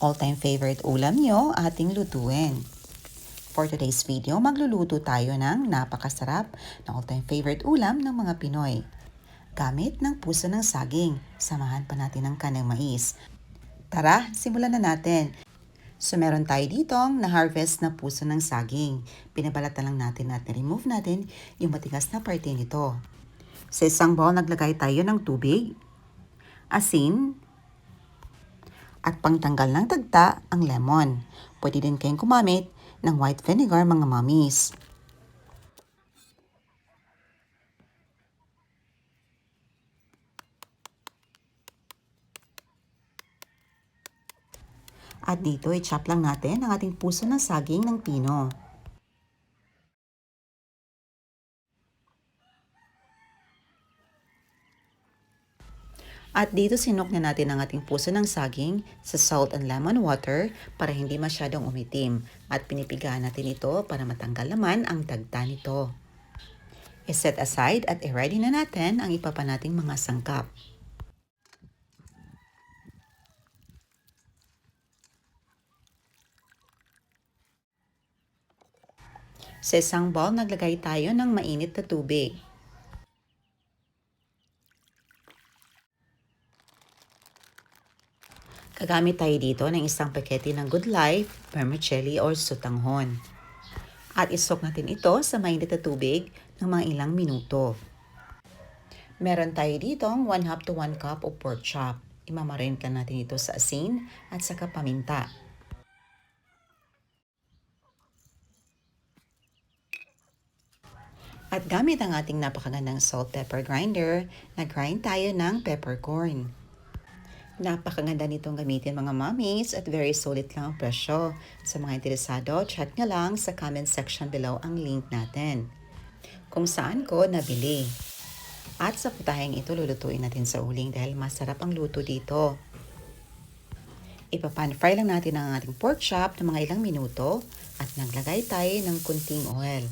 all-time favorite ulam nyo ating lutuin. For today's video, magluluto tayo ng napakasarap na all-time favorite ulam ng mga Pinoy. Gamit ng puso ng saging, samahan pa natin ng kanang mais. Tara, simulan na natin. So meron tayo ditong na-harvest na puso ng saging. Pinabalatan lang natin at remove natin yung matigas na parte nito. Sa isang bowl, naglagay tayo ng tubig, asin, at pangtanggal ng tagta ang lemon. Pwede din kayong gumamit ng white vinegar mga mommies. At dito i-chop lang natin ang ating puso ng saging ng pino. At dito sinok na natin ang ating puso ng saging sa salt and lemon water para hindi masyadong umitim. At pinipigaan natin ito para matanggal naman ang dagta nito. I-set aside at i-ready na natin ang ipa nating mga sangkap. Sa isang bowl, naglagay tayo ng mainit na tubig. Gagamit tayo dito ng isang pakete ng Good Life, vermicelli or sutanghon. At isok natin ito sa mainit na tubig ng mga ilang minuto. Meron tayo ditong 1/2 to 1 cup of pork chop. Imamarinate lang natin ito sa asin at saka paminta. At gamit ang ating napakagandang salt pepper grinder, nag-grind tayo ng peppercorn. Napakaganda nitong gamitin mga mommies at very solid lang ang presyo. Sa mga interesado, check nyo lang sa comment section below ang link natin kung saan ko nabili. At sa putaheng ito, lulutuin natin sa uling dahil masarap ang luto dito. Ipapan fry lang natin ang ating pork chop ng mga ilang minuto at naglagay tayo ng kunting oil.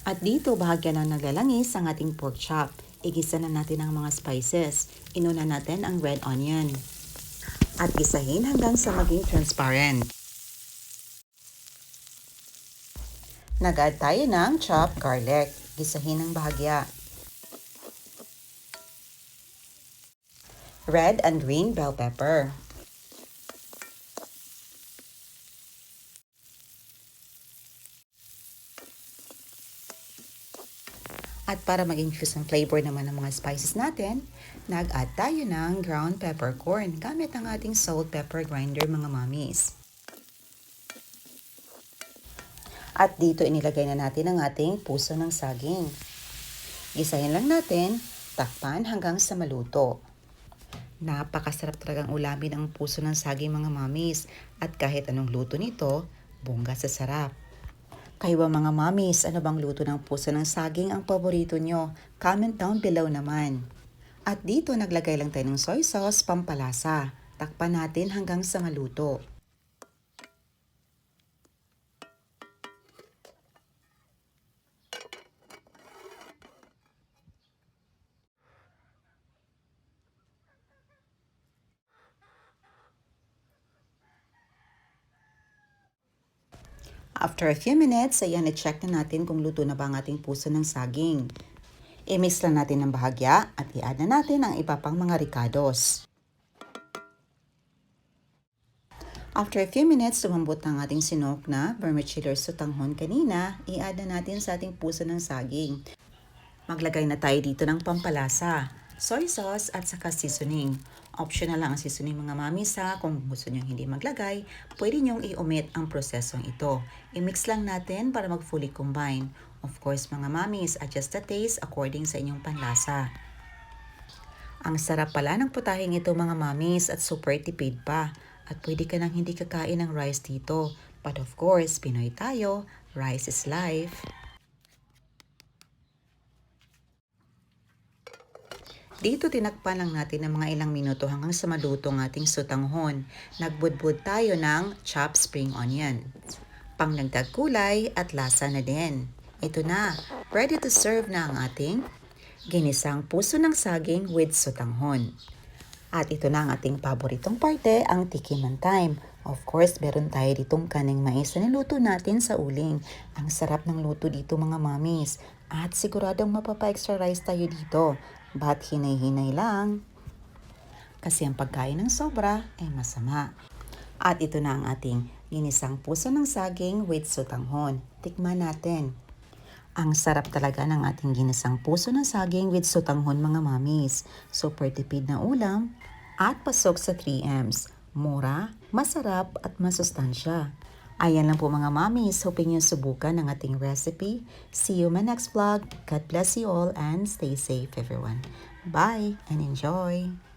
At dito, bahagya na naglalangis ang ating pork chop. Igisa na natin ang mga spices. Inuna natin ang red onion. At gisahin hanggang sa maging transparent. Nag-add tayo ng chopped garlic. Gisahin ng bahagya. Red and green bell pepper. At para maging fuse ang flavor naman ng mga spices natin, nag-add tayo ng ground peppercorn gamit ang ating salt pepper grinder mga mommies. At dito inilagay na natin ang ating puso ng saging. Gisahin lang natin, takpan hanggang sa maluto. Napakasarap talagang ulamin ang puso ng saging mga mommies at kahit anong luto nito, bongga sa sarap. Kayo ba mga mommies, ano bang luto ng puso ng saging ang paborito nyo? Comment down below naman. At dito naglagay lang tayo ng soy sauce pampalasa. Takpan natin hanggang sa maluto. After a few minutes, ayan, i-check na natin kung luto na ba ang ating puso ng saging. I-mix lang natin ng bahagya at i-add na natin ang iba pang mga ricados. After a few minutes, lumambot na ang ating sinok na vermicelli or sutanghon kanina, i-add na natin sa ating puso ng saging. Maglagay na tayo dito ng pampalasa, soy sauce at saka seasoning. Optional lang ang seasoning mga mommies ha. Kung gusto nyo hindi maglagay, pwede nyong i-omit ang prosesong ito. I-mix lang natin para mag-fully combine. Of course mga mommies, adjust the taste according sa inyong panlasa. Ang sarap pala ng putahing ito mga mommies at super tipid pa. At pwede ka nang hindi kakain ng rice dito. But of course, Pinoy tayo, rice is life. Dito tinakpan lang natin ng mga ilang minuto hanggang sa maluto ang ating sotanghon. Nagbudbud tayo ng chopped spring onion. Pangdagdag kulay at lasa na din. Ito na, ready to serve na ang ating ginisang puso ng saging with sotanghon. At ito na ang ating paboritong parte, ang tikiman time. Of course, meron tayo ditong kaning mais na niluto natin sa uling. Ang sarap ng luto dito mga mamis. At siguradong mapapa-extra rice tayo dito. But hinay-hinay lang. Kasi ang pagkain ng sobra ay masama. At ito na ang ating ginisang puso ng saging with sotanghon. Tikman natin. Ang sarap talaga ng ating ginisang puso ng saging with sotanghon mga mamis. Super tipid na ulam at pasok sa 3Ms. Mura, masarap at masustansya. Ayan lang po mga mamis, hoping nyo subukan ang ating recipe. See you in my next vlog. God bless you all and stay safe everyone. Bye and enjoy!